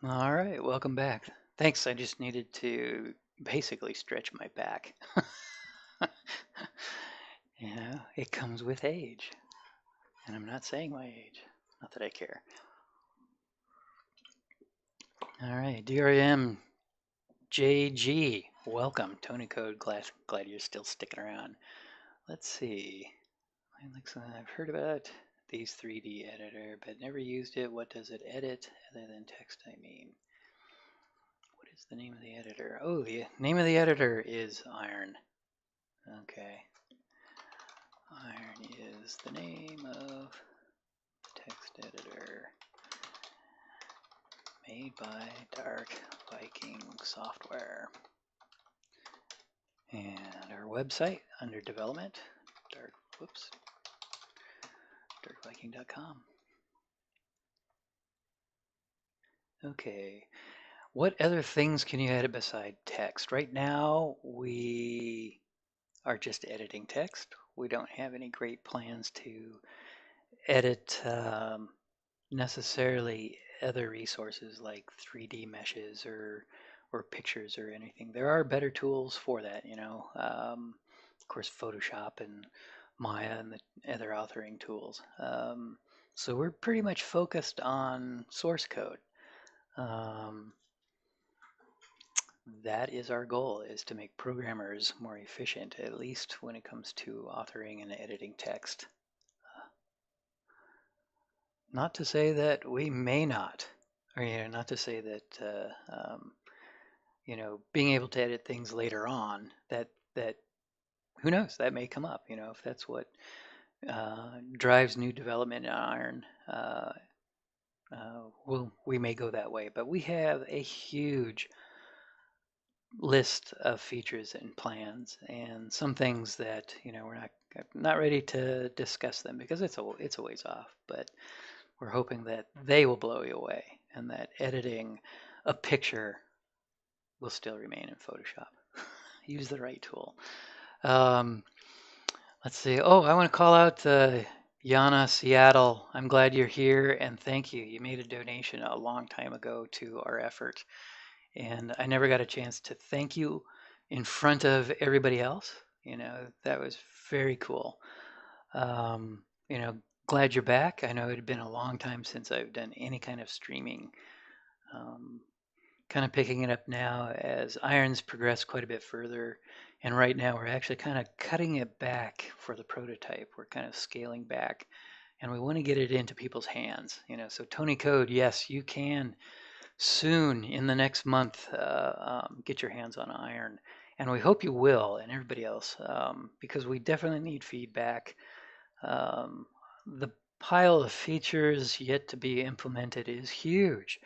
All right, welcome back. Thanks. I just needed to basically stretch my back. It comes with age, and I'm not saying my age. Not that I care. All right, DRM JG, welcome. Tony Code, glad you're still sticking around. Let's see. I've heard about these 3D editor, but never used it. What does it edit other than text? I mean, what is the name of the editor? Oh, the name of the editor is Iron. Okay. Iron is the name of the text editor made by Dark Viking Software. And our website under development, darkviking.com. Okay. What other things can you edit beside text? Right now, we are just editing text. We don't have any great plans to edit necessarily other resources like 3D meshes or pictures or anything. There are better tools for that, of course, Photoshop and Maya and the other authoring tools. So we're pretty much focused on source code. Um, that is our goal, is to make programmers more efficient, at least when it comes to authoring and editing text. Not to say that we may not, or not to say that being able to edit things later on, that who knows, that may come up. If that's what drives new development in Iron, we may go that way. But we have a huge list of features and plans, and some things that we're not ready to discuss them because it's a ways off. But we're hoping that they will blow you away, and that editing a picture will still remain in Photoshop. Use the right tool. Um, let's see. Oh, I want to call out Yana Seattle. I'm glad you're here, and thank you. You made a donation a long time ago to our effort, and I never got a chance to thank you in front of everybody else. That was very cool. Um, glad you're back. I know it had been a long time since I've done any kind of streaming. Um, kind of picking it up now as Iron's progressed quite a bit further. And right now we're actually kind of cutting it back for the prototype. We're kind of scaling back and we want to get it into people's hands. So Tony Code, yes, you can soon in the next month get your hands on Iron. And we hope you will, and everybody else, because we definitely need feedback. The pile of features yet to be implemented is huge.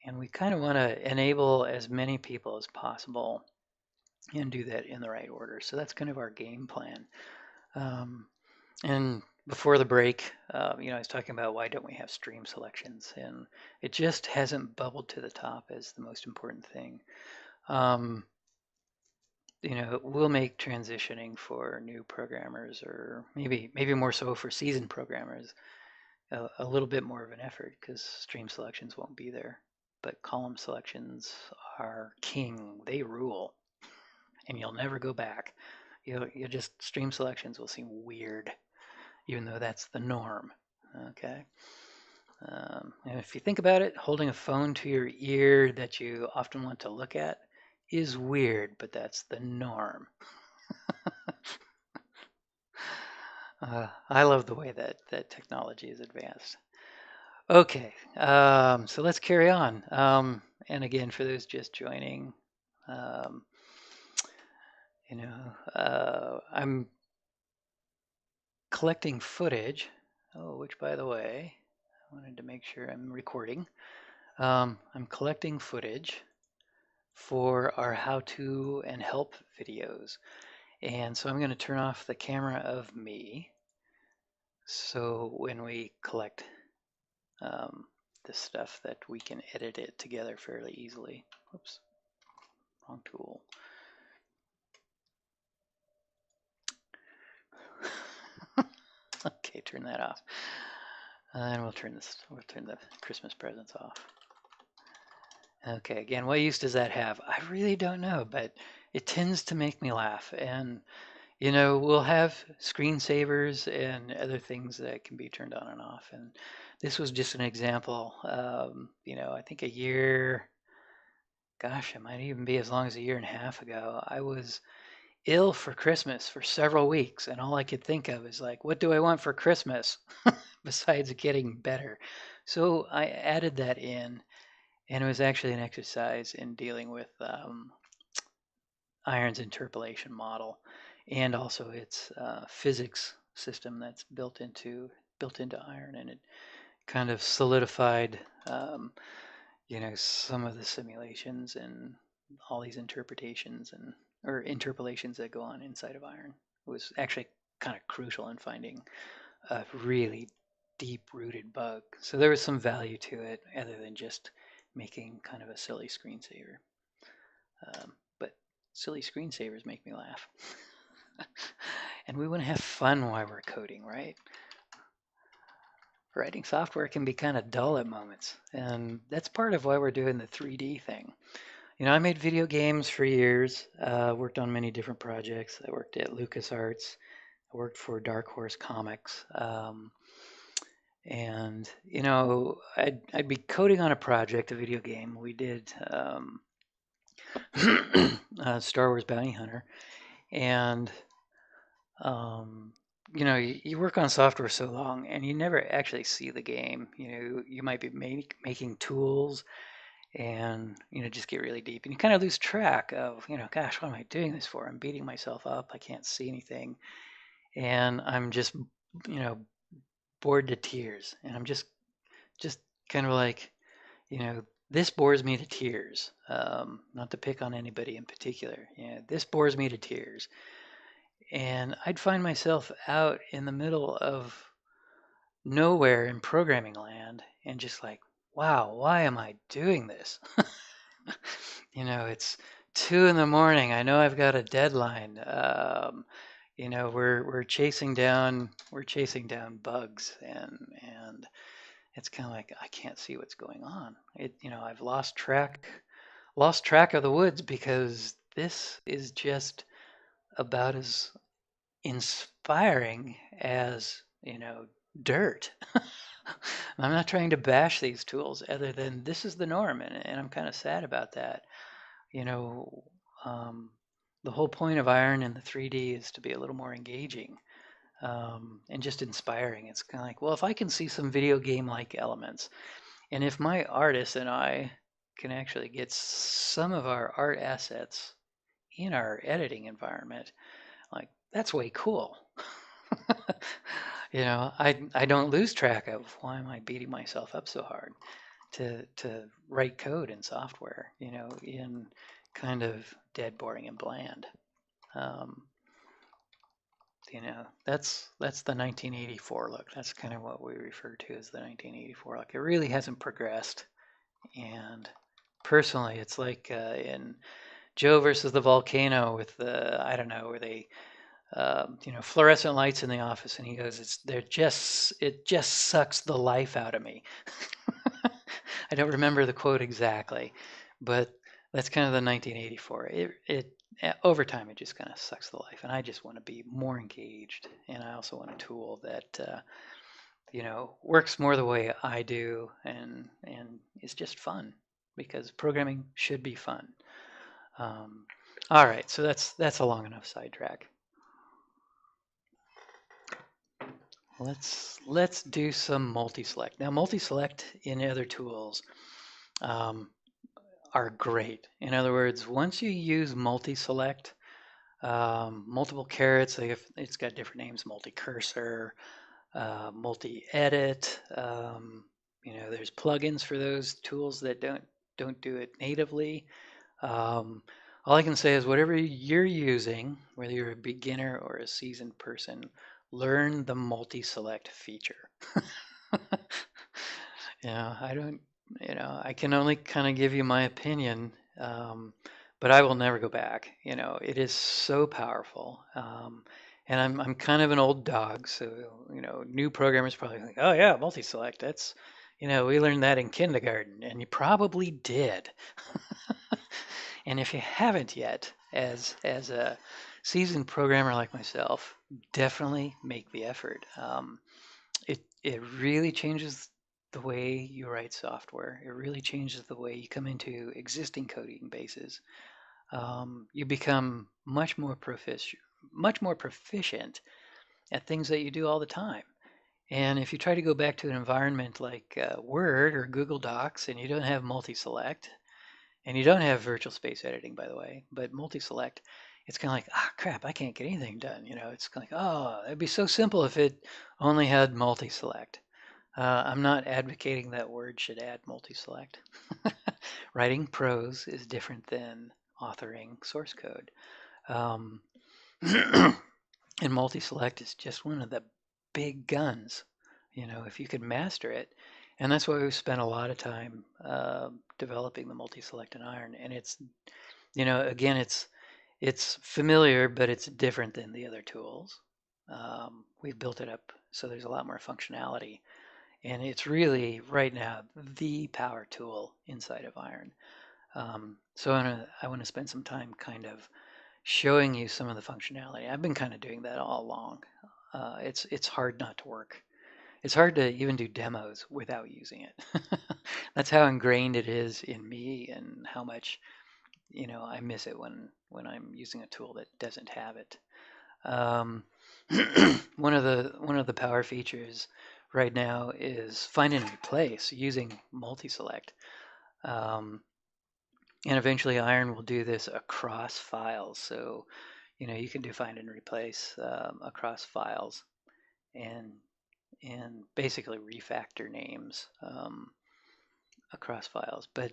And we kind of want to enable as many people as possible and do that in the right order. So that's kind of our game plan. And before the break, I was talking about why don't we have stream selections, and it just hasn't bubbled to the top as the most important thing. We'll make transitioning for new programmers, or maybe more so for seasoned programmers, a little bit more of an effort because stream selections won't be there. But column selections are king. They rule, and you'll never go back. You just stream selections will seem weird, even though that's the norm. Okay. And if you think about it, holding a phone to your ear that you often want to look at is weird, but that's the norm. I love the way that technology is advanced. Okay, so let's carry on. And again, for those just joining, um, I'm collecting footage. Oh, which by the way, I wanted to make sure I'm recording. I'm collecting footage for our how-to and help videos. And so I'm going to turn off the camera of me. So when we collect this stuff that we can edit it together fairly easily. Oops, wrong tool. Okay, turn that off. And we'll turn the Christmas presents off. Okay, again, what use does that have? I really don't know, but it tends to make me laugh. And, we'll have screensavers and other things that can be turned on and off. And this was just an example. I think a year, gosh, it might even be as long as a year and a half ago, I was ill for Christmas for several weeks. And all I could think of is like, what do I want for Christmas besides getting better? So I added that in, and it was actually an exercise in dealing with iron's interpolation model, and also its physics system that's built into iron, and it kind of solidified, some of the simulations and all these interpretations and or interpolations that go on inside of iron. It was actually kind of crucial in finding a really deep-rooted bug. So there was some value to it, other than just making kind of a silly screensaver. But silly screensavers make me laugh. And we want to have fun while we're coding, right? Writing software can be kind of dull at moments, and that's part of why we're doing the 3D thing. I made video games for years, worked on many different projects. I worked at LucasArts, I worked for Dark Horse Comics, and I'd be coding on a project, a video game. We did Star Wars Bounty Hunter, and um, you work on software so long, and you never actually see the game. You might be making tools, and just get really deep, and you kind of lose track of, gosh, what am I doing this for? I'm beating myself up. I can't see anything, and I'm just you know bored to tears, and I'm just kind of like, this bores me to tears. Not to pick on anybody in particular. This bores me to tears. And I'd find myself out in the middle of nowhere in programming land and just like, wow, why am I doing this? It's 2 in the morning. I know I've got a deadline. We're chasing down bugs, and it's kind of like I can't see what's going on. I've lost track of the woods, because this is just about as inspiring as, dirt. I'm not trying to bash these tools, other than this is the norm, and I'm kind of sad about that. You know, um, the whole point of iron in the 3D is to be a little more engaging, and just inspiring. It's kind of like, well, if I can see some video game like elements, and if my artist and I can actually get some of our art assets in our editing environment, like, that's way cool. I don't lose track of why am I beating myself up so hard to write code in software, in kind of dead, boring, and bland. Um, that's the 1984 look. That's kind of what we refer to as the 1984 look. It really hasn't progressed, and personally, it's like in Joe versus the volcano with the, I don't know, where they fluorescent lights in the office, and he goes, it just sucks the life out of me. I don't remember the quote exactly, but that's kind of the 1984. Over time, it just kind of sucks the life, and I just want to be more engaged, and I also want a tool that works more the way I do, and is just fun, because programming should be fun. Um, all right, so that's a long enough sidetrack. Let's do some multi-select. Now, multi-select in other tools um, are great. In other words, once you use multi-select, multiple carets, it's got different names: multi-cursor, multi-edit. There's plugins for those tools that don't do it natively. Um, all I can say is, whatever you're using, whether you're a beginner or a seasoned person, learn the multi-select feature. I don't, I can only kind of give you my opinion, but I will never go back. It is so powerful. And I'm kind of an old dog, so new programmers probably think, oh yeah, multi-select. That's We learned that in kindergarten, and you probably did. And if you haven't yet, as a seasoned programmer like myself, definitely make the effort. It really changes the way you write software. It really changes the way you come into existing coding bases. You become much more proficient at things that you do all the time. And if you try to go back to an environment like Word or Google Docs and you don't have multi-select, and you don't have virtual space editing, by the way, but multi-select, it's kind of like, ah, crap, I can't get anything done. It's kind of like, oh, it'd be so simple if it only had multi-select. I'm not advocating that Word should add multi-select. Writing prose is different than authoring source code. Um, and multi-select is just one of the big guns, if you could master it. And that's why we've spent a lot of time developing the multi-select in Iron. And again, it's familiar, but it's different than the other tools. We've built it up so there's a lot more functionality. And it's really, right now, the power tool inside of Iron. So I want to spend some time kind of showing you some of the functionality. I've been kind of doing that all along. It's hard not to work. It's hard to even do demos without using it. That's how ingrained it is in me, and how much I miss it when I'm using a tool that doesn't have it. Um, one of the power features right now is find and replace using multi-select. Um, and eventually Iron will do this across files. So, you can do find and replace across files, and basically refactor names across files. But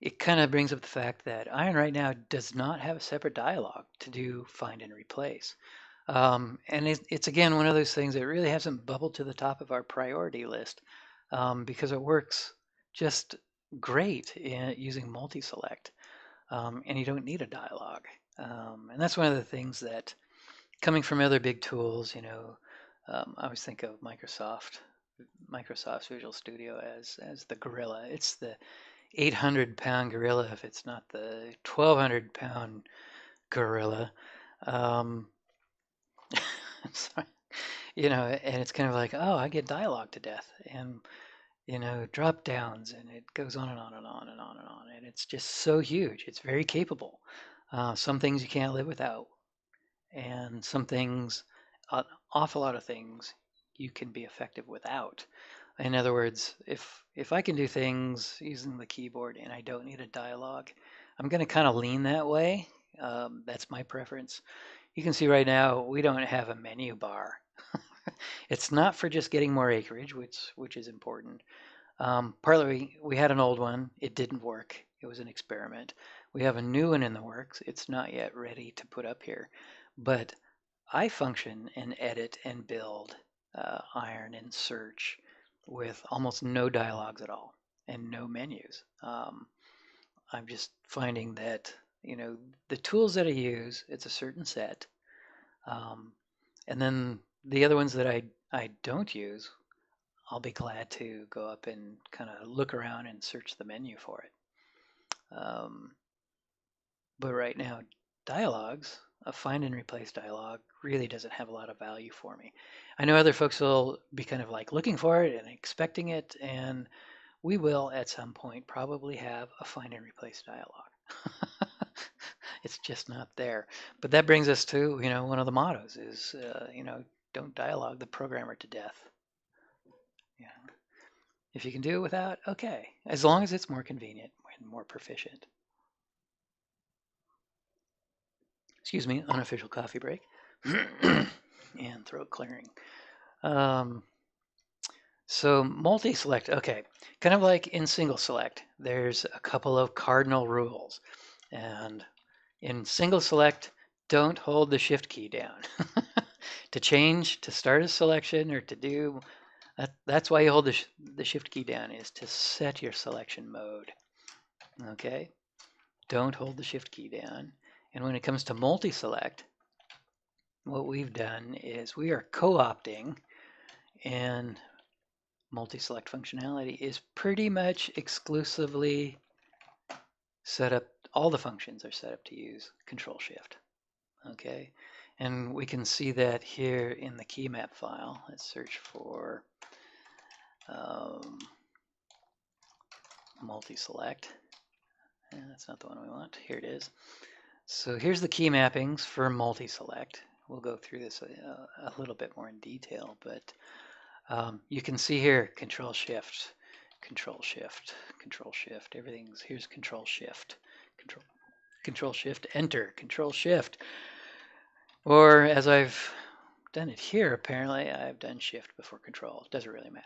it kind of brings up the fact that Iron right now does not have a separate dialog to do find and replace. And it's again one of those things that really hasn't bubbled to the top of our priority list, because it works just great using multi-select, and you don't need a dialog. And that's one of the things that, coming from other big tools, I always think of Microsoft's Visual Studio as the gorilla. It's the 800-pound gorilla if it's not the 1,200-pound gorilla. Um, sorry. And it's kind of like, oh, I get dialogue to death, and drop downs, and it goes on and on and on and on and on, and it's just so huge. It's very capable. Some things you can't live without, and some things, an awful lot of things, you can be effective without. In other words, if I can do things using the keyboard and I don't need a dialogue, I'm going to kind of lean that way. That's my preference. You can see right now we don't have a menu bar. It's not for just getting more acreage, which is important. Partly we had an old one. It didn't work. It was an experiment. We have a new one in the works. It's not yet ready to put up here. But I function and edit and build Iron and Search with almost no dialogues at all and no menus. I'm just finding that, the tools that I use, it's a certain set. Um, and then the other ones that I don't use, I'll be glad to go up and kind of look around and search the menu for it. But right now, dialogues, a find and replace dialogue, really doesn't have a lot of value for me. I know other folks will be kind of like looking for it and expecting it, and we will at some point probably have a find and replace dialogue. It's just not there. But that brings us to, one of the mottos is, don't dialogue the programmer to death. Yeah. If you can do it without, okay, as long as it's more convenient and more proficient. Excuse me, unofficial coffee break. And throat clearing. Um, so multi-select, okay, kind of like in single select, there's a couple of cardinal rules. And in single select, don't hold the shift key down. To change, to start a selection, or to do, that's why you hold the shift key down, is to set your selection mode. Okay, don't hold the shift key down. And when it comes to multi-select, what we've done is we are co-opting and multi-select functionality is pretty much exclusively set up, all the functions are set up to use Control Shift. Okay, and we can see that here in the key map file. Let's search for multi-select. That's not the one we want. Here it is. So here's the key mappings for multi-select. We'll go through this a little bit more in detail, but you can see here Control Shift, Control Shift, Control Shift. Everything's here's Control Shift, Control Shift, Enter, Control Shift. Or as I've done it here, apparently I've done Shift before Control. It doesn't really matter.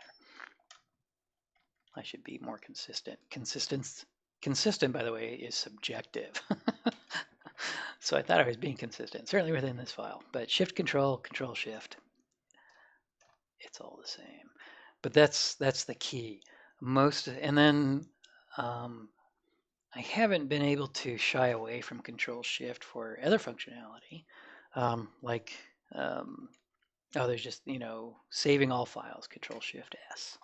I should be more consistent. Consistent, by the way, is subjective. So I thought I was being consistent, certainly within this file. But Shift Control, Control Shift, it's all the same. But that's the key. And then I haven't been able to shy away from Control Shift for other functionality, like there's just saving all files, Control Shift S.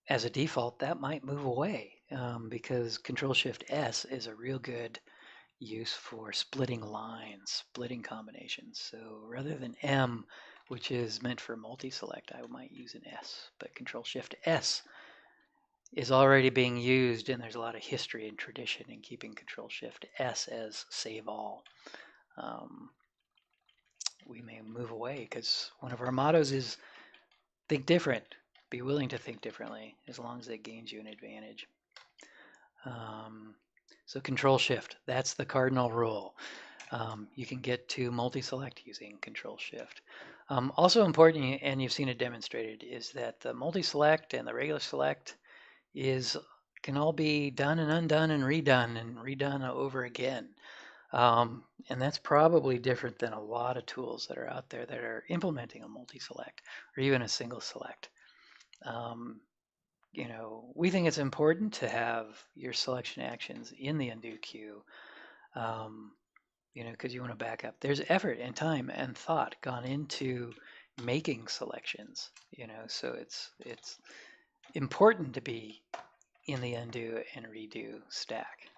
As a default, that might move away because Control Shift S is a real good use for splitting lines, splitting combinations. So rather than M, which is meant for multi-select, I might use an S. But Control Shift S is already being used, and there's a lot of history and tradition in keeping Control Shift S as save all. We may move away because one of our mottos is think different. Be willing to think differently as long as it gains you an advantage. So Control Shift, that's the cardinal rule. You can get to multi-select using Control Shift. Also important, and you've seen it demonstrated, is that the multi-select and the regular select can all be done and undone and redone over again. And that's probably different than a lot of tools that are out there that are implementing a multi-select or even a single select. We think it's important to have your selection actions in the undo queue, because you want to back up. There's effort and time and thought gone into making selections, so it's important to be in the undo and redo stack.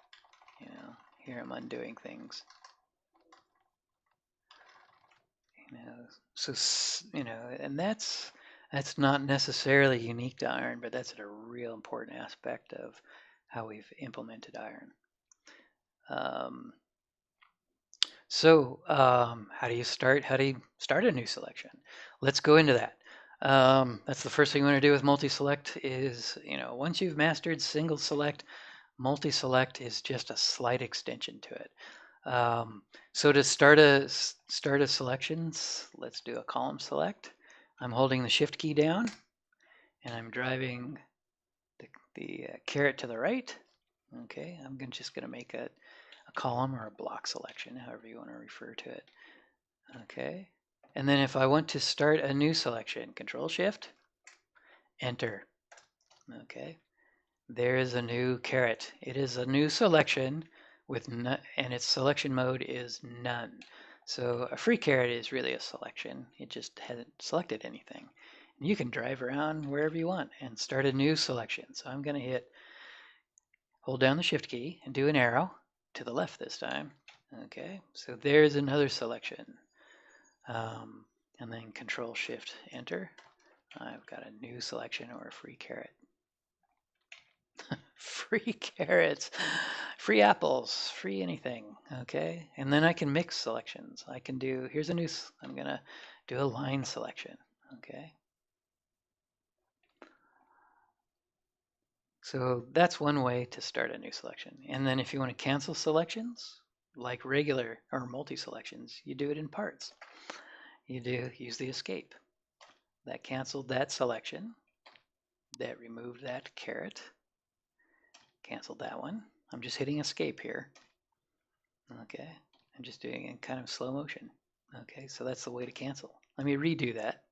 Here I'm undoing things. So and that's not necessarily unique to iron, but that's a real important aspect of how we've implemented iron. How do you start a new selection? Let's go into that. That's the first thing you want to do with multi-select is, once you've mastered single select, multi-select is just a slight extension to it. So to start a selections, let's do a column select. I'm holding the Shift key down, and I'm driving the caret to the right. Okay, I'm just going to make a column or a block selection, however you want to refer to it. Okay, and then if I want to start a new selection, Control Shift, Enter. Okay, there is a new caret. It is a new selection and its selection mode is none. So a free caret is really a selection. It just hasn't selected anything. And you can drive around wherever you want and start a new selection. So I'm going to hold down the Shift key and do an arrow to the left this time. Okay, so there's another selection. And then Control Shift Enter. I've got a new selection or a free caret. Free carrots, free apples, free anything. Okay, and then I can mix selections. I can do, I'm gonna do a line selection. Okay, so that's one way to start a new selection. And then if you want to cancel selections, like regular or multi-selections, you do it in parts. You use the escape. That canceled that selection. That removed that caret. Canceled that one. I'm just hitting escape here. Okay, I'm just doing it in kind of slow motion. Okay, so that's the way to cancel. Let me redo that.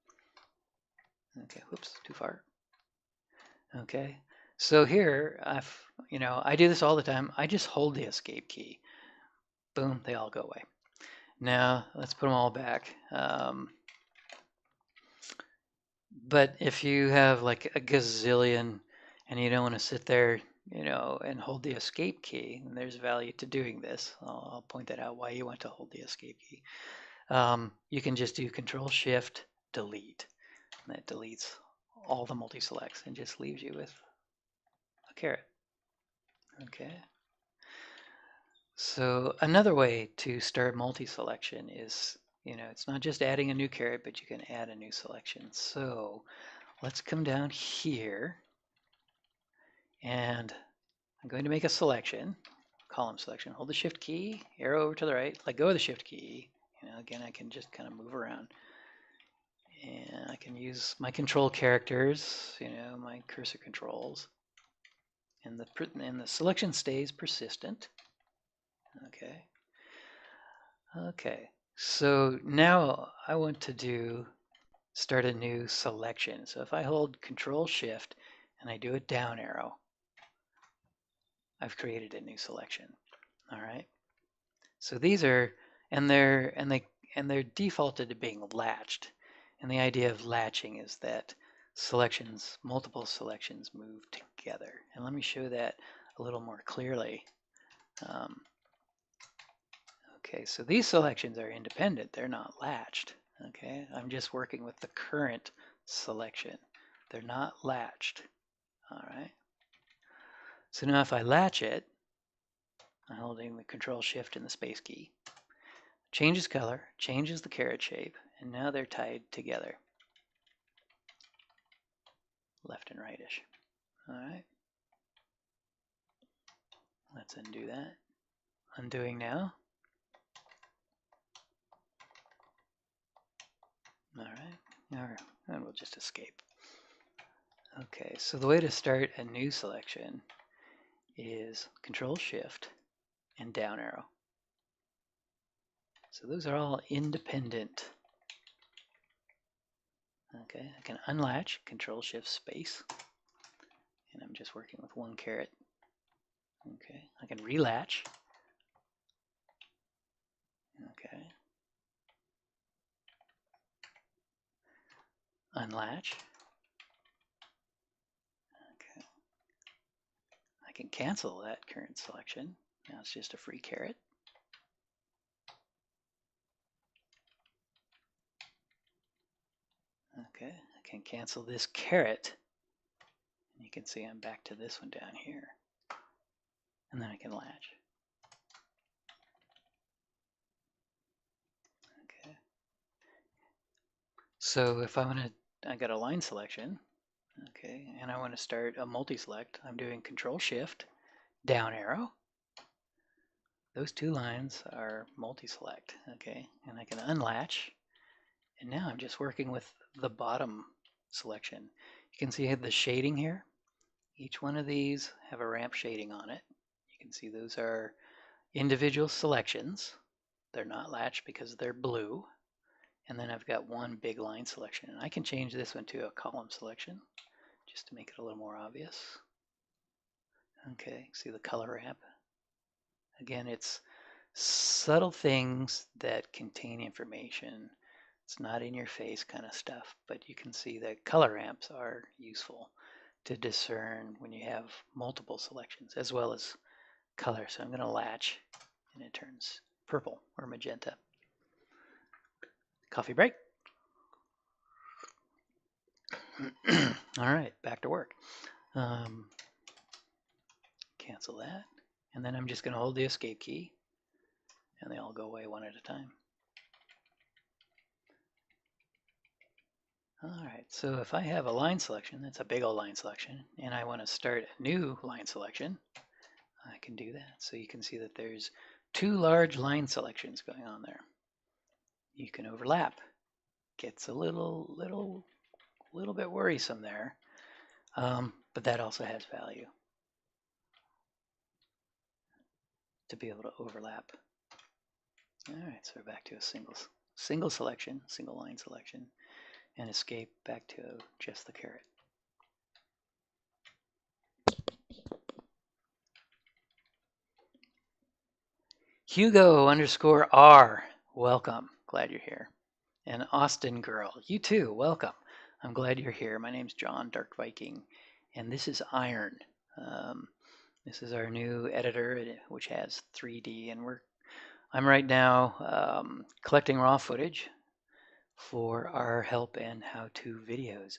Okay, whoops, too far. Okay, so here, I do this all the time. I just hold the escape key. Boom, they all go away. Now, let's put them all back. But if you have like a gazillion and you don't want to sit there, and hold the escape key, and there's value to doing this. I'll point that out why you want to hold the escape key. You can just do Control Shift Delete, and that deletes all the multi-selects and just leaves you with a caret. Okay. So another way to start multi-selection is, it's not just adding a new caret, but you can add a new selection. So let's come down here, and I'm going to make a selection, column selection. Hold the Shift key, arrow over to the right, let go of the Shift key. Again, I can just kind of move around. And I can use my control characters, my cursor controls. And the selection stays persistent. Okay. Okay. So now I want to start a new selection. So if I hold Control Shift and I do a down arrow, I've created a new selection. All right. So these are, they're defaulted to being latched. And the idea of latching is that multiple selections move together. And let me show that a little more clearly. Okay, so these selections are independent. They're not latched. Okay, I'm just working with the current selection. They're not latched. All right. So now if I latch it, I'm holding the Control Shift and the Space key. Changes color, changes the caret shape, and now they're tied together. Left and rightish. All right. Let's undo that. Undoing now. All right. And we'll just escape. Okay, so the way to start a new selection is Control Shift and down arrow. So those are all independent. Okay, I can unlatch, Control Shift Space, and I'm just working with one caret. Okay, I can relatch. Okay. Unlatch. Okay. I can cancel that current selection. Now it's just a free caret. Okay, I can cancel this caret. And you can see I'm back to this one down here. And then I can latch. Okay. So if I got a line selection, okay, and I want to start a multi-select, I'm doing Control Shift, down arrow. Those two lines are multi-select, okay, and I can unlatch. And now I'm just working with the bottom selection. You can see the shading here. Each one of these have a ramp shading on it. You can see those are individual selections. They're not latched because they're blue. And then I've got one big line selection. And I can change this one to a column selection just to make it a little more obvious. Okay, see the color ramp? Again, it's subtle things that contain information. It's not in your face kind of stuff, but you can see that color ramps are useful to discern when you have multiple selections as well as color. So I'm going to latch and it turns purple or magenta. Coffee break. All right, back to work. Cancel that. And then I'm just going to hold the escape key and they all go away one at a time. All right, so if I have a line selection, that's a big old line selection, and I want to start a new line selection, I can do that. So you can see that there's two large line selections going on there. You can overlap. Gets a little bit worrisome there, but that also has value to be able to overlap. All right, so we're back to a single selection, single line selection, and escape back to just the caret. Hugo_R, welcome. Glad you're here. And Austin Girl, you too, welcome. I'm glad you're here. My name's John Dark Viking, and this is Iron. Um, this is our new editor, which has 3D, and I'm right now collecting raw footage for our help and how-to videos,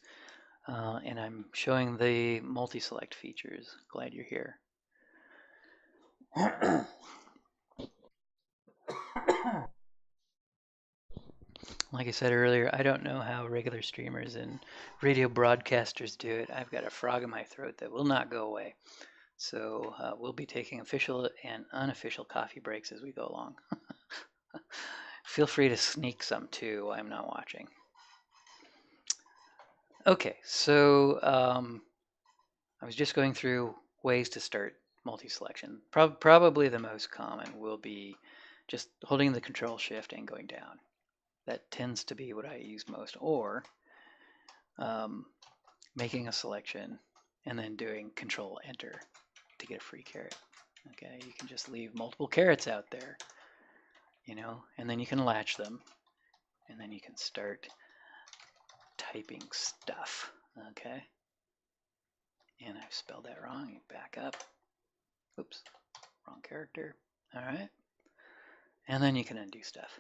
and I'm showing the multi-select features. Glad you're here. Like I said earlier, I don't know how regular streamers and radio broadcasters do it. I've got a frog in my throat that will not go away. So we'll be taking official and unofficial coffee breaks as we go along. Feel free to sneak some too. I'm not watching. Okay, so I was just going through ways to start multi-selection. Probably the most common will be just holding the control shift and going down. That tends to be what I use most. Or um, making a selection and then doing control enter to get a free caret. Okay, you can just leave multiple carets out there, and then you can latch them, and then you can start typing stuff. Okay, and I've spelled that wrong. Back up. Oops, wrong character. All right, and then you can undo stuff.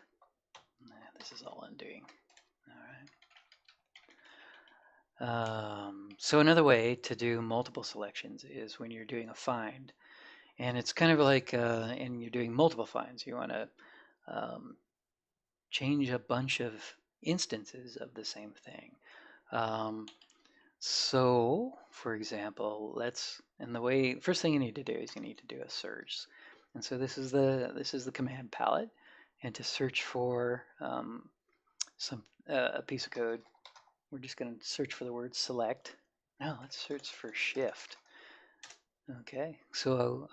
This is all undoing. All right. So another way to do multiple selections is when you're doing a find, and it's kind of like, and you're doing multiple finds. You want to um, change a bunch of instances of the same thing. Um, so, for example, and the way, first thing you need to do is you need to do a search. And so this is the command palette, and to search for a piece of code, we're just going to search for the word select. Now let's search for shift. Okay, so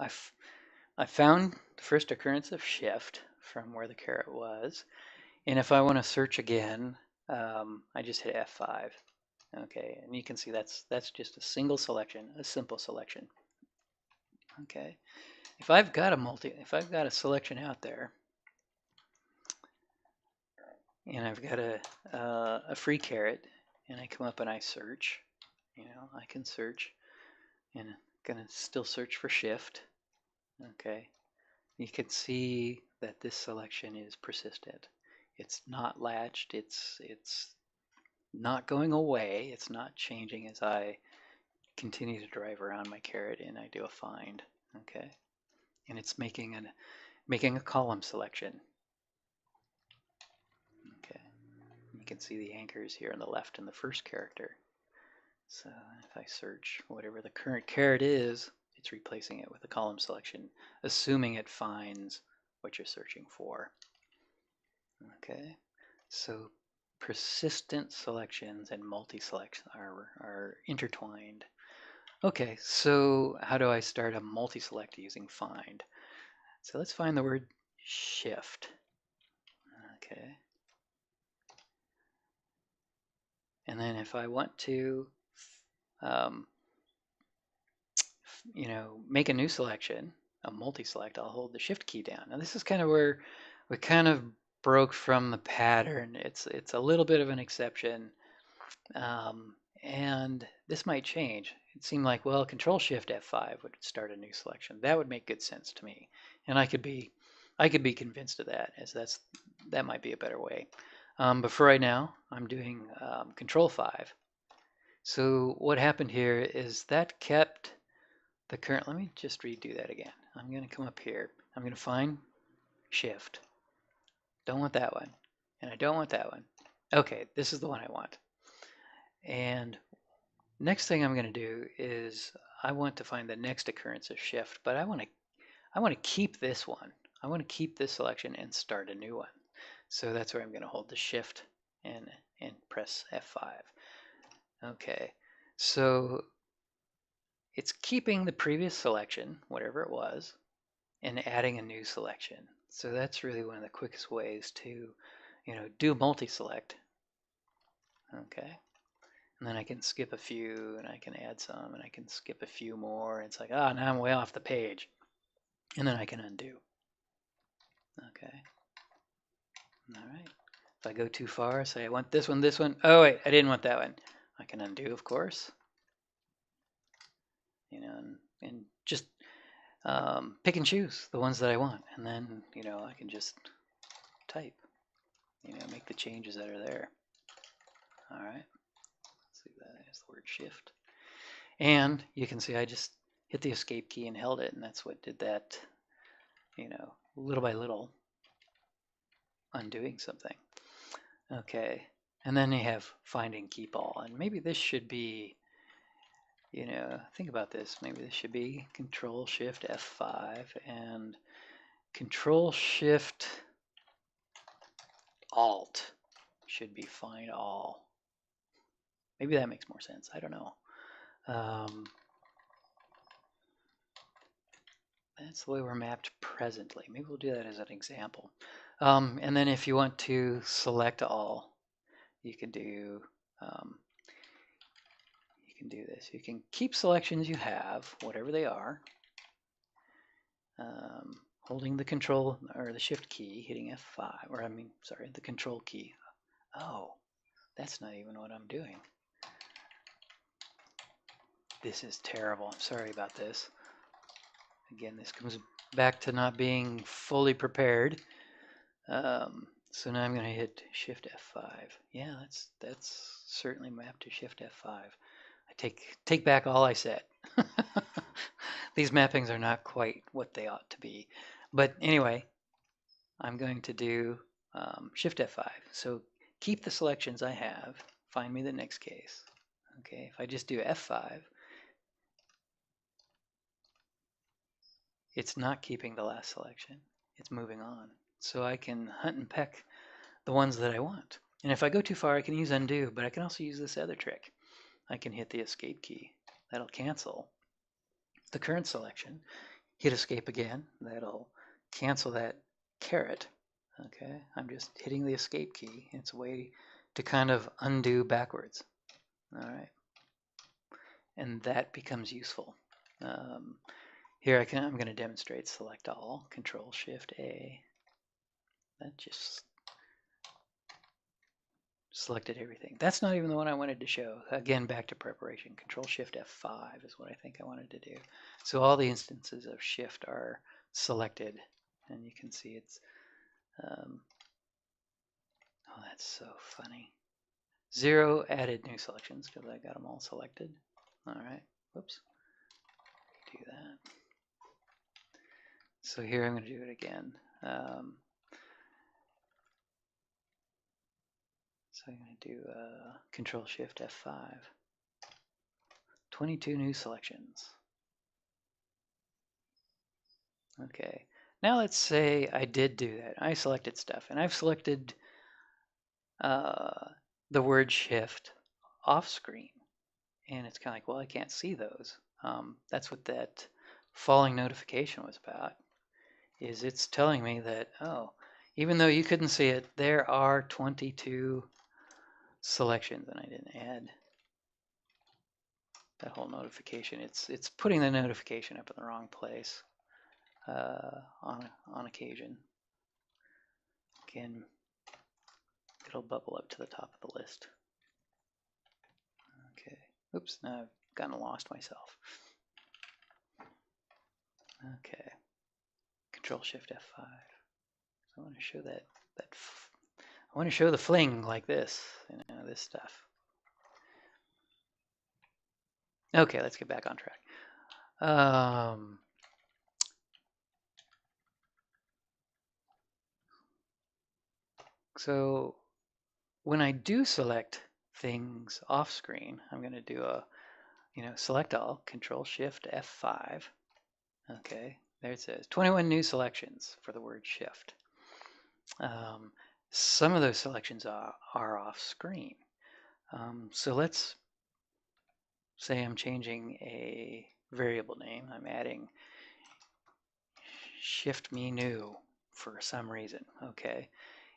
I found the first occurrence of shift from where the caret was. And if I want to search again, I just hit F5. Okay, and you can see that's just a single selection, a simple selection. Okay, if I've got a selection out there, and I've got a free caret, and I come up and I search, I can search, and I'm gonna still search for shift. Okay, you can see that this selection is persistent. It's not latched. It's not going away. It's not changing as I continue to drive around my caret and I do a find. Okay, and it's making a column selection. Okay, you can see the anchors here on the left in the first character. So if I search whatever the current caret is, it's replacing it with a column selection, assuming it finds what you're searching for. Okay, so persistent selections and multi-selects are intertwined. Okay, so how do I start a multi-select using find? So let's find the word shift. Okay, and then if I want to, um, make a new selection, a multi-select, I'll hold the shift key down. Now this is kind of where we kind of broke from the pattern. It's a little bit of an exception. And this might change. It seemed like, well, Control Shift F5 would start a new selection. That would make good sense to me, and I could be convinced of that, as that might be a better way. But for right now, I'm doing Control 5. So what happened here is that kept the current. Let me just redo that again. I'm going to come up here. I'm going to find Shift. Don't want that one, and I don't want that one. Okay, this is the one I want. And next thing I'm going to do is I want to find the next occurrence of shift, but I want to keep this one. I want to keep this selection and start a new one. So that's where I'm going to hold the shift and press F5. Okay, so it's keeping the previous selection, whatever it was, and adding a new selection. So that's really one of the quickest ways to, do multi-select. Okay. And then I can skip a few, and I can add some, and I can skip a few more. It's like, now I'm way off the page. And then I can undo. Okay. All right. If I go too far, say I want this one. Oh, wait, I didn't want that one. I can undo, of course, and just pick and choose the ones that I want, and then I can just type, make the changes that are there. All right, let's see, that is the word shift, and you can see I just hit the escape key and held it, and that's what did that, little by little, undoing something. Okay, and then you have find and keep all, and maybe this should be, think about this. Maybe this should be Control Shift F5 and Control Shift Alt should be find all. Maybe that makes more sense. I don't know. That's the way we're mapped presently. Maybe we'll do that as an example. And then if you want to select all, you can do this. You can keep selections you have, whatever they are, holding the control or the shift key, hitting F5, or sorry, the control key. Oh, that's not even what I'm doing. This is terrible. I'm sorry about this. Again, this comes back to not being fully prepared. So now I'm going to hit Shift F5. Yeah, that's certainly mapped to Shift F5. I take back all I said. These mappings are not quite what they ought to be. But anyway, I'm going to do Shift F5. So keep the selections I have. Find me the next case. Okay, if I just do F5, it's not keeping the last selection. It's moving on. So I can hunt and peck the ones that I want. And if I go too far, I can use undo, but I can also use this other trick. I can hit the escape key. That'll cancel the current selection. Hit escape again. That'll cancel that caret. Okay, I'm just hitting the escape key. It's a way to kind of undo backwards. All right, and that becomes useful. Here I'm going to demonstrate select all, Control Shift A. That just selected everything. That's not even the one I wanted to show. Again, back to preparation. Control Shift F5 is what I think I wanted to do. So all the instances of Shift are selected, and you can see it's, oh, that's so funny. 0 added new selections because I got them all selected. All right, whoops, do that. So here I'm going to do it again. So I'm going to do Control Shift F5. 22 new selections. Okay, now let's say I did do that. I selected stuff, and I've selected the word shift off screen. And it's kind of like, well, I can't see those. That's what that falling notification was about, is it's telling me that, oh, even though you couldn't see it, there are 22 selections, and I didn't add that whole notification. It's putting the notification up in the wrong place on occasion. Again, it'll bubble up to the top of the list. Okay, oops, now I've kind of lost myself. Okay, Control Shift F5. So I want to show I want to show the fling like this, this stuff. Okay, let's get back on track. So when I do select things off screen, I'm going to do a, select all, Control Shift F5. Okay, there it says 21 new selections for the word shift. Some of those selections are off screen. So let's say I'm changing a variable name. I'm adding shift me new for some reason. Okay,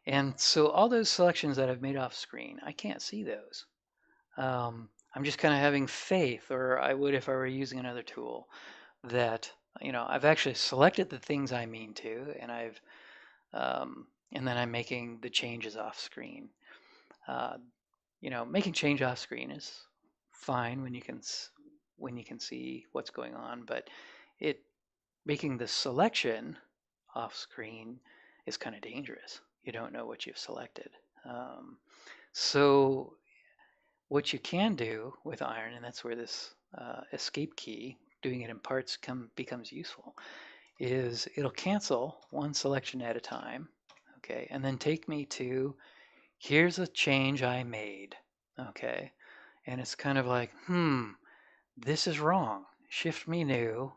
and so all those selections that I've made off screen, I can't see those. I'm just kind of having faith, or I would if I were using another tool, that I've actually selected the things I mean to, and and then I'm making the changes off screen. Making change off screen is fine when you can see what's going on, but it making the selection off screen is kind of dangerous. You don't know what you've selected. Um, so what you can do with iron, and that's where this escape key, doing it in parts, becomes useful, is it'll cancel one selection at a time, okay, and then take me to here's a change I made, okay, and it's kind of like, this is wrong. Shift menu,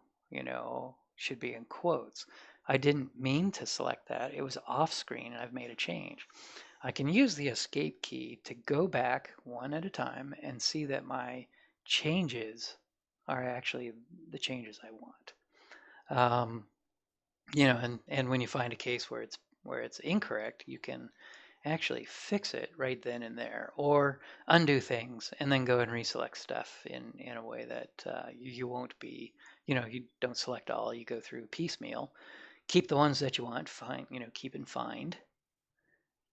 should be in quotes. I didn't mean to select that. It was off screen and I've made a change. I can use the escape key to go back one at a time and see that my changes are actually the changes I want. Um, and when you find a case where it's incorrect, you can actually fix it right then and there, or undo things and then go and reselect stuff in a way that you won't be, you don't select all, you go through piecemeal, keep the ones that you want, find, keep and find.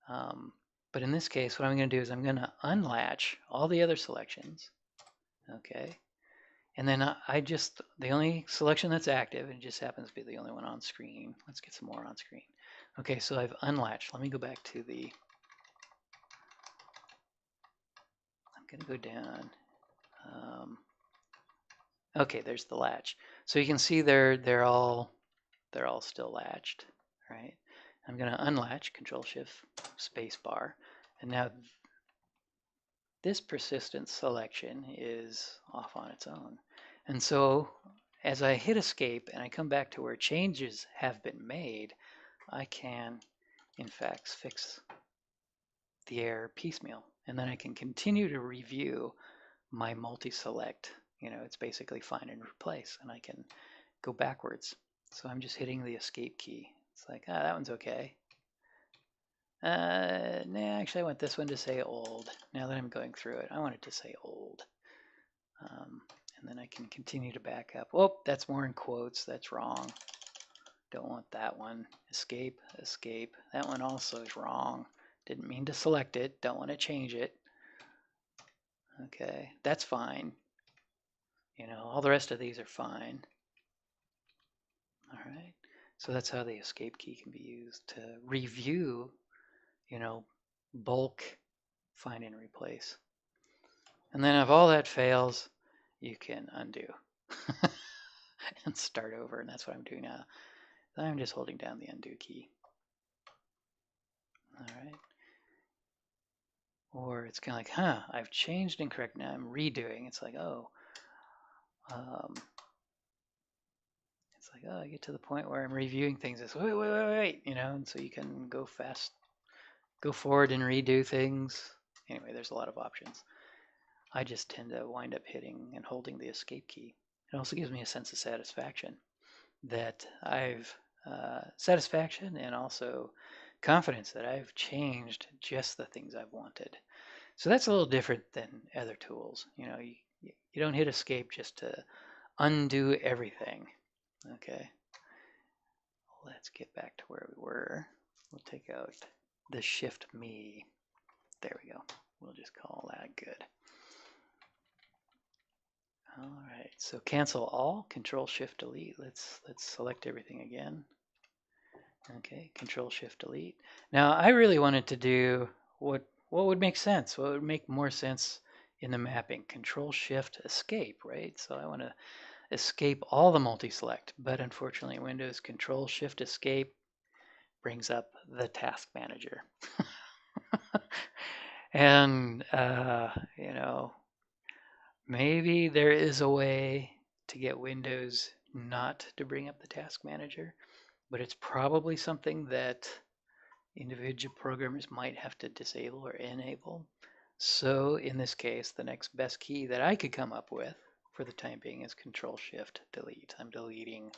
Um, but in this case, what I'm going to do is I'm going to unlatch all the other selections, okay? And then the only selection that's active, and it just happens to be the only one on screen. Let's get some more on screen. Okay, so I've unlatched. Let me go back to I'm going to go down. Okay, there's the latch. So you can see they're all still latched, right? I'm going to unlatch, Control Shift Space Bar, and now this persistent selection is off on its own. And so as I hit escape and I come back to where changes have been made, I can in fact fix the error piecemeal. And then I can continue to review my multi-select. It's basically find and replace, and I can go backwards. So I'm just hitting the escape key. It's like, that one's okay. Nah, actually I want this one to say old. Now that I'm going through it, I want it to say old. And then I can continue to back up. Oh, that's more in quotes. That's wrong. Don't want that one. Escape, escape. That one also is wrong. Didn't mean to select it. Don't want to change it. Okay, that's fine. All the rest of these are fine. All right. So that's how the escape key can be used to review, bulk find and replace. And then if all that fails, you can undo and start over. And that's what I'm doing now. I'm just holding down the undo key. All right. Or it's kind of like, I've changed incorrect. Now I'm redoing. It's like, it's like, I get to the point where I'm reviewing things. It's wait, and so you can go forward and redo things. Anyway, there's a lot of options. I just tend to wind up hitting and holding the escape key. It also gives me a sense of satisfaction that I've satisfaction and also confidence that I've changed just the things I've wanted. So that's a little different than other tools. You don't hit escape just to undo everything. Okay. Let's get back to where we were. We'll take out the shift me. There we go. We'll just call that good. All right, so cancel all, Control Shift Delete. Let's select everything again. Okay, Control Shift Delete. Now I really wanted to do what would make sense. What would make more sense in the mapping? Control Shift Escape, right? So I want to escape all the multi-select, but unfortunately Windows Control Shift Escape brings up the Task Manager. And maybe there is a way to get Windows not to bring up the Task Manager, but it's probably something that individual programmers might have to disable or enable. So in this case, the next best key that I could come up with for the time being is Control Shift Delete. I'm deleting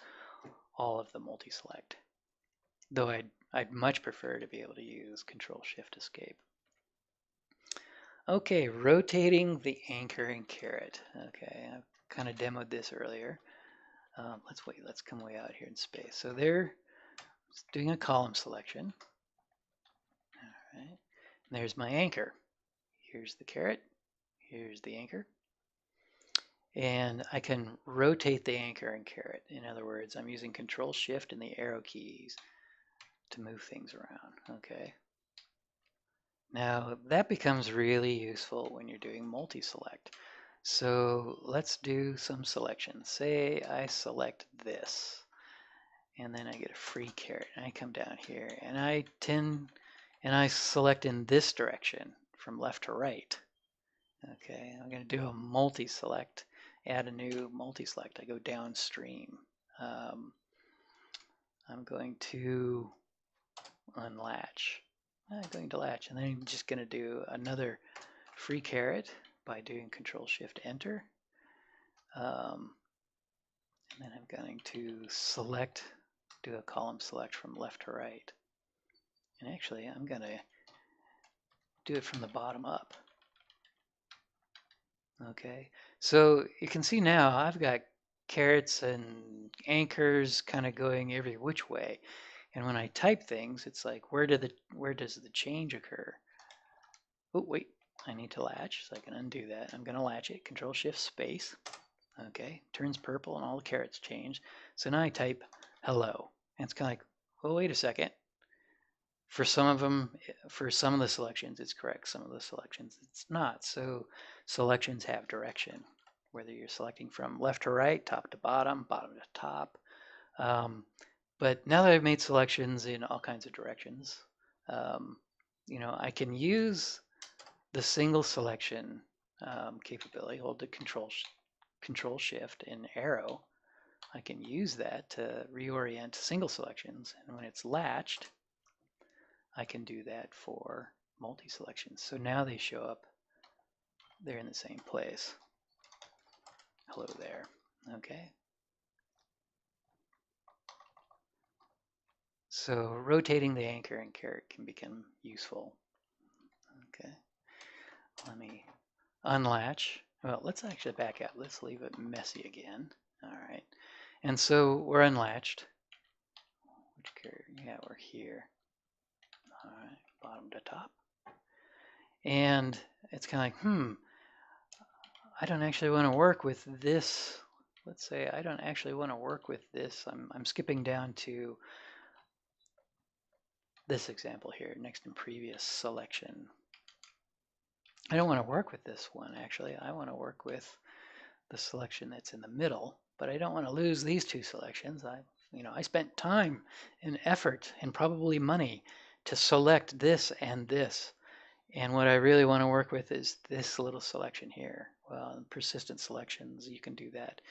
all of the multi-select, though I'd much prefer to be able to use Control Shift Escape. Okay, rotating the anchor and caret. Okay, I've kind of demoed this earlier. Let's come way out here in space. So they're doing a column selection. All right, and there's my anchor. Here's the caret, here's the anchor. And I can rotate the anchor and caret. In other words, I'm using Control Shift and the arrow keys to move things around. Okay. Now that becomes really useful when you're doing multi-select. So let's do some selections. Say I select this, and then I get a free caret, and I come down here, and I select in this direction from left to right. Okay, I'm going to do a multi-select, add a new multi-select. I go downstream. I'm going to unlatch. I'm going to latch, and then I'm just going to do another free caret by doing Control Shift Enter. And then I'm going to select, do a column select from left to right. And actually, I'm going to do it from the bottom up. Okay, so you can see now I've got carets and anchors kind of going every which way. And when I type things, it's like, where does the change occur? Oh, wait, I need to latch, so I can undo that. I'm going to latch it, Control Shift Space. Okay, turns purple and all the carets change. So now I type hello. And it's kind of like, well, wait a second. For some of them, for some of the selections, it's correct. Some of the selections, it's not. So selections have direction, whether you're selecting from left to right, top to bottom, bottom to top. But now that I've made selections in all kinds of directions, I can use the single selection capability, hold the control Shift and arrow. I can use that to reorient single selections. And when it's latched, I can do that for multi-selections. So now they show up, they're in the same place. Hello there. Okay. So rotating the anchor and caret can become useful. Okay. Let me unlatch. Well, let's actually back out. Let's leave it messy again. All right. And so we're unlatched. Which caret? Yeah, we're here. All right. Bottom to top. And it's kind of like, I don't actually want to work with this. Let's say I don't actually want to work with this. I'm skipping down to this example here, next in previous selection. I don't want to work with this one, actually. I want to work with the selection that's in the middle, but I don't want to lose these two selections. I spent time and effort and probably money to select this and this. And what I really want to work with is this little selection here. Well, in persistent selections, you can do that.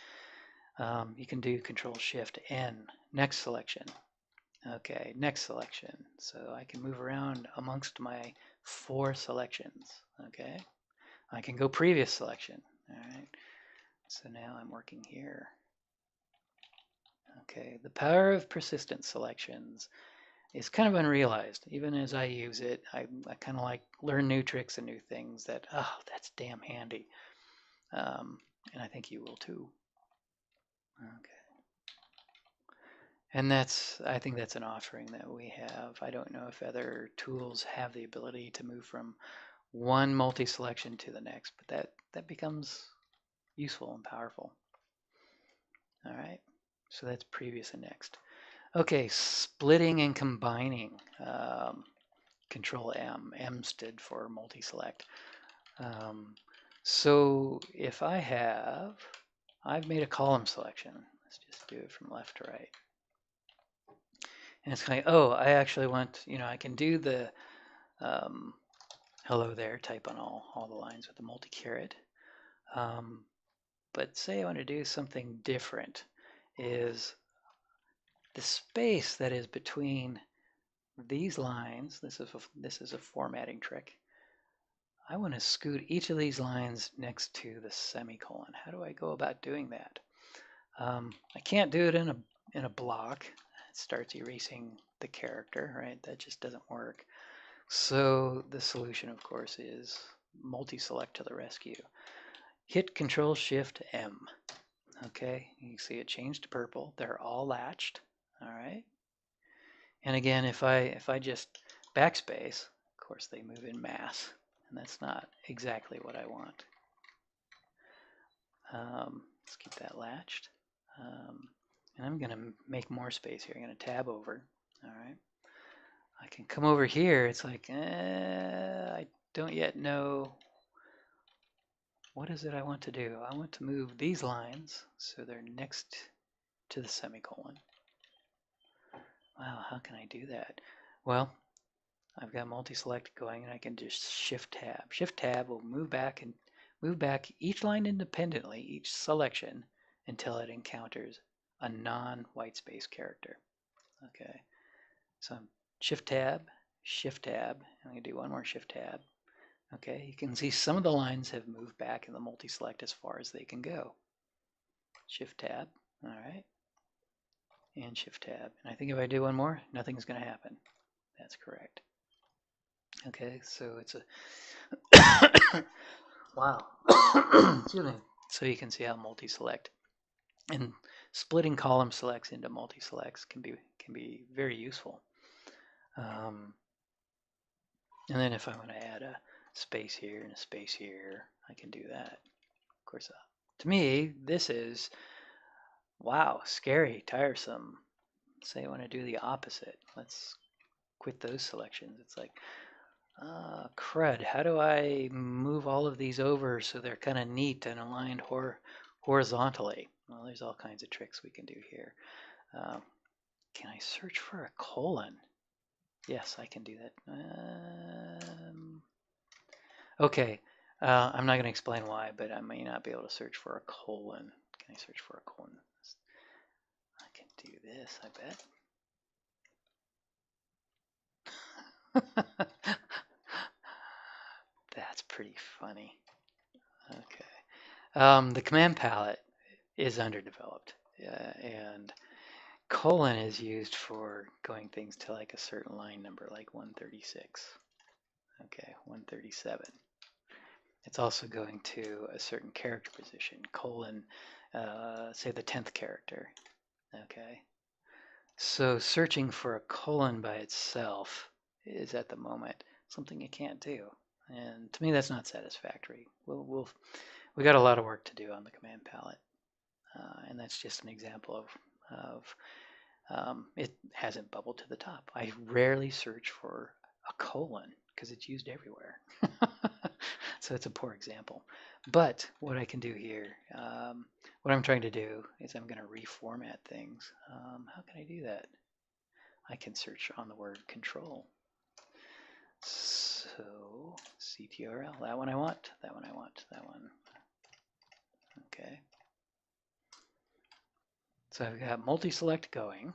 You can do Control Shift N, next selection. Okay, next selection. So I can move around amongst my 4 selections. Okay, I can go previous selection. All right, so now I'm working here. Okay, the power of persistent selections is kind of unrealized. Even as I use it, I kind of like learn new tricks and new things that, oh, that's damn handy. And I think you will too. Okay. And I think that's an offering that we have. I don't know if other tools have the ability to move from one multi-selection to the next, but that becomes useful and powerful. All right, so that's previous and next. Okay, splitting and combining. Control M. M stood for multi-select. So if I've made a column selection. Let's just do it from left to right. And it's kind of, oh, I actually want, I can do the hello there, type on all the lines with the multi-caret. But say I want to do something different, is the space that is between these lines. This is a formatting trick. I want to scoot each of these lines next to the semicolon. How do I go about doing that? I can't do it in a block. It starts erasing the character, right? That just doesn't work. So the solution, of course, is multi-select to the rescue. Hit Control Shift M. Okay, you can see it changed to purple. They're all latched. All right. And again, if I just backspace, of course they move in mass, and that's not exactly what I want. Let's keep that latched. And I'm going to make more space here. I'm going to tab over. All right. I can come over here. It's like, I don't yet know what is it I want to do. I want to move these lines so they're next to the semicolon. Wow, how can I do that? Well, I've got multi-select going and I can just shift tab. Shift tab will move back each line independently, each selection, until it encounters a non-white space character. Okay, so I'm shift tab, I'm gonna do one more shift tab. Okay, you can see some of the lines have moved back in the multi-select as far as they can go. Shift tab, all right, and shift tab. And I think if I do one more, nothing's gonna happen. That's correct. Okay, so it's a wow. Excuse me. So you can see how multi-select and splitting column selects into multi-selects can be very useful. And then if I want to add a space here and a space here, I can do that. Of course, to me, this is, wow, scary, tiresome. Say I want to do the opposite. Let's quit those selections. It's like, crud, how do I move all of these over so they're kind of neat and aligned horizontally? Well, there's all kinds of tricks we can do here. Can I search for a colon? Yes, I can do that. Okay, I'm not going to explain why, but I may not be able to search for a colon. Can I search for a colon? I can do this, I bet. That's pretty funny. Okay. The command palette is underdeveloped, and colon is used for going things to like a certain line number, like 136. Okay, 137. It's also going to a certain character position, colon, say the 10th character. Okay. So searching for a colon by itself is at the moment something you can't do. And to me, that's not satisfactory. We got a lot of work to do on the command palette. And that's just an example of it hasn't bubbled to the top. I rarely search for a colon because it's used everywhere. So it's a poor example. But what I can do here, what I'm trying to do is I'm going to reformat things. How can I do that? I can search on the word control. So CTRL, that one I want, that one I want, that one. Okay. So I've got multi-select going.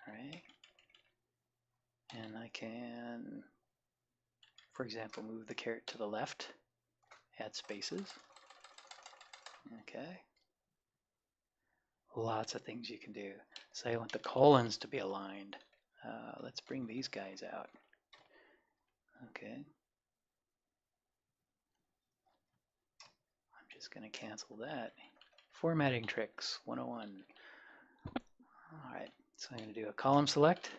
All right. And I can, for example, move the caret to the left, add spaces. Okay. Lots of things you can do. Say I want the colons to be aligned. Let's bring these guys out. Okay. I'm just going to cancel that. Formatting tricks 101. All right. So I'm going to do a column select.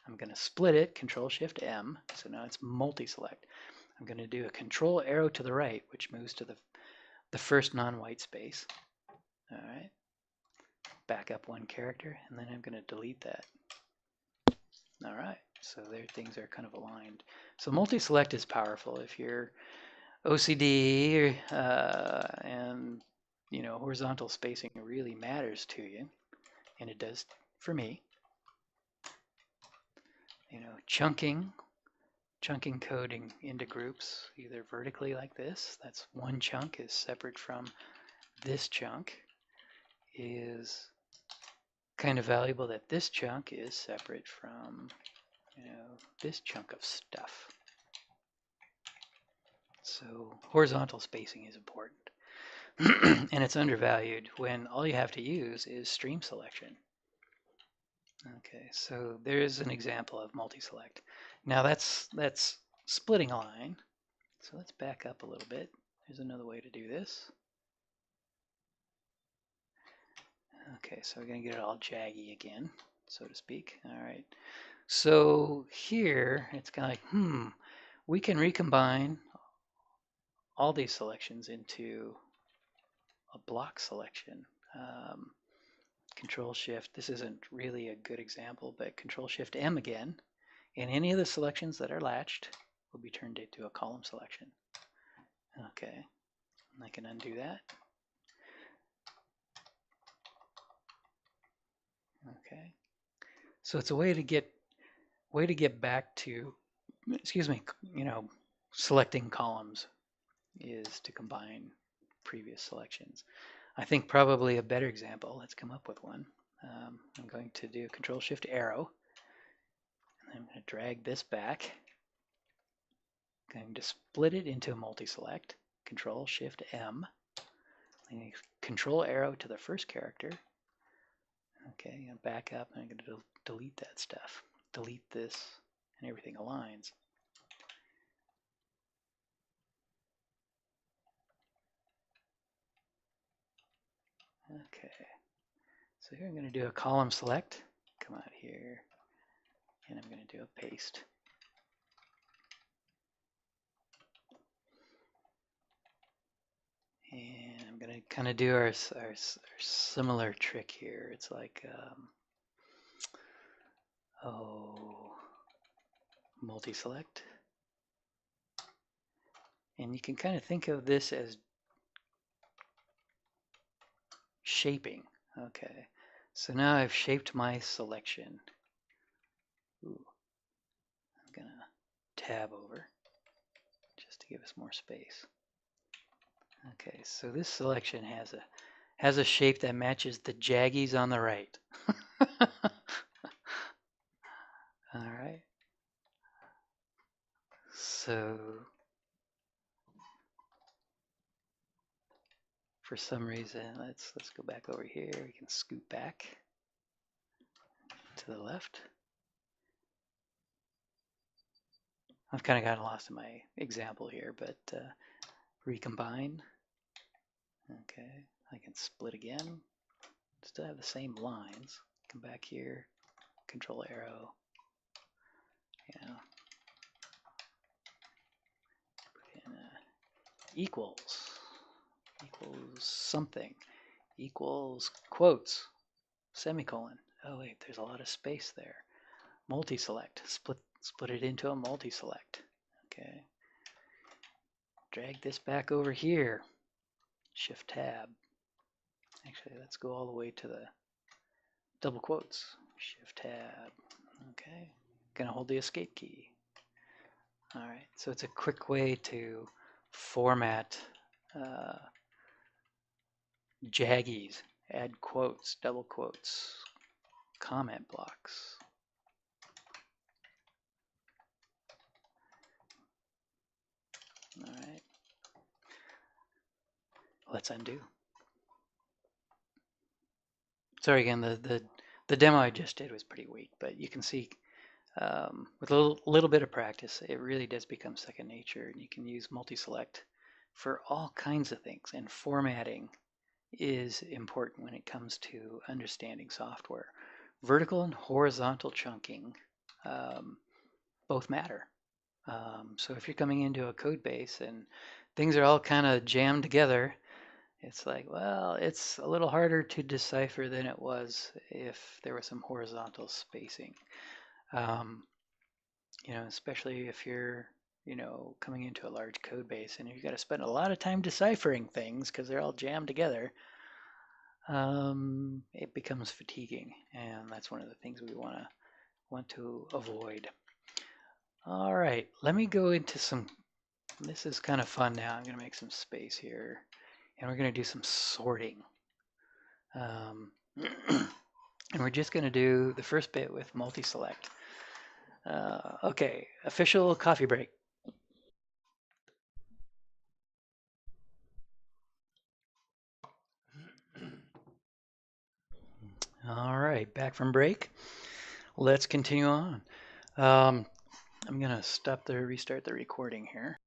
I'm going to split it, Control Shift M. So now it's multi-select. I'm going to do a control arrow to the right, which moves to the first non-white space. All right. Back up one character, and then I'm going to delete that. All right. So there things are kind of aligned. So multi-select is powerful if you're OCD and horizontal spacing really matters to you, and it does for me. Chunking coding into groups, either vertically like this, that's one chunk is separate from this chunk, is kind of valuable that this chunk is separate from, this chunk of stuff. So horizontal spacing is important. And it's undervalued when all you have to use is stream selection. Okay, so there's an example of multi-select. Now that's splitting a line. So let's back up a little bit. There's another way to do this. Okay, so we're going to get it all jaggy again, so to speak. All right. So here, it's kind of like, we can recombine all these selections into a block selection. Um, Control Shift, this isn't really a good example, but Control Shift M again, and any of the selections that are latched will be turned into a column selection. Okay, I can undo that. Okay, so it's a way to get back to, excuse me, selecting columns is to combine previous selections. I think probably a better example, let's come up with one. I'm going to do Control Shift Arrow, and I'm going to drag this back. I'm going to split it into a multi-select, Control Shift M, and Control Arrow to the first character. Okay, and back up, and I'm going to delete that stuff. Delete this, and everything aligns. Okay, so here I'm going to do a column select, come out here, and I'm going to do a paste. And I'm going to kind of do our similar trick here. It's like, multi-select. And you can kind of think of this as shaping. Okay, so now I've shaped my selection. Ooh, I'm going to tab over just to give us more space. Okay, so this selection has a shape that matches the jaggies on the right. All right. So for some reason, let's go back over here. We can scoot back to the left. I've kind of gotten lost in my example here, but recombine. Okay, I can split again. Still have the same lines. Come back here, Control Arrow. Yeah. Put in equals something, equals quotes, semicolon. Oh wait, there's a lot of space there. Multi-select, split it into a multi-select. Okay. Drag this back over here. Shift tab. Actually, let's go all the way to the double quotes. Shift tab. Okay. Gonna hold the escape key. All right. So it's a quick way to format jaggies, add quotes, double quotes, comment blocks. All right. Let's undo. Sorry again, the demo I just did was pretty weak, but you can see with a little bit of practice, it really does become second nature, and you can use multi-select for all kinds of things, and formatting is important when it comes to understanding software. Vertical and horizontal chunking both matter. So if you're coming into a code base and things are all kind of jammed together, it's like, well, it's a little harder to decipher than it was if there was some horizontal spacing. Especially if you're, coming into a large code base and you've got to spend a lot of time deciphering things because they're all jammed together, it becomes fatiguing, and that's one of the things we want to avoid. All right, let me go into some. This is kind of fun now. I'm going to make some space here, and we're going to do some sorting. And we're just going to do the first bit with multi-select. Okay, official coffee break. All right, back from break. Let's continue on. I'm going to restart the recording here.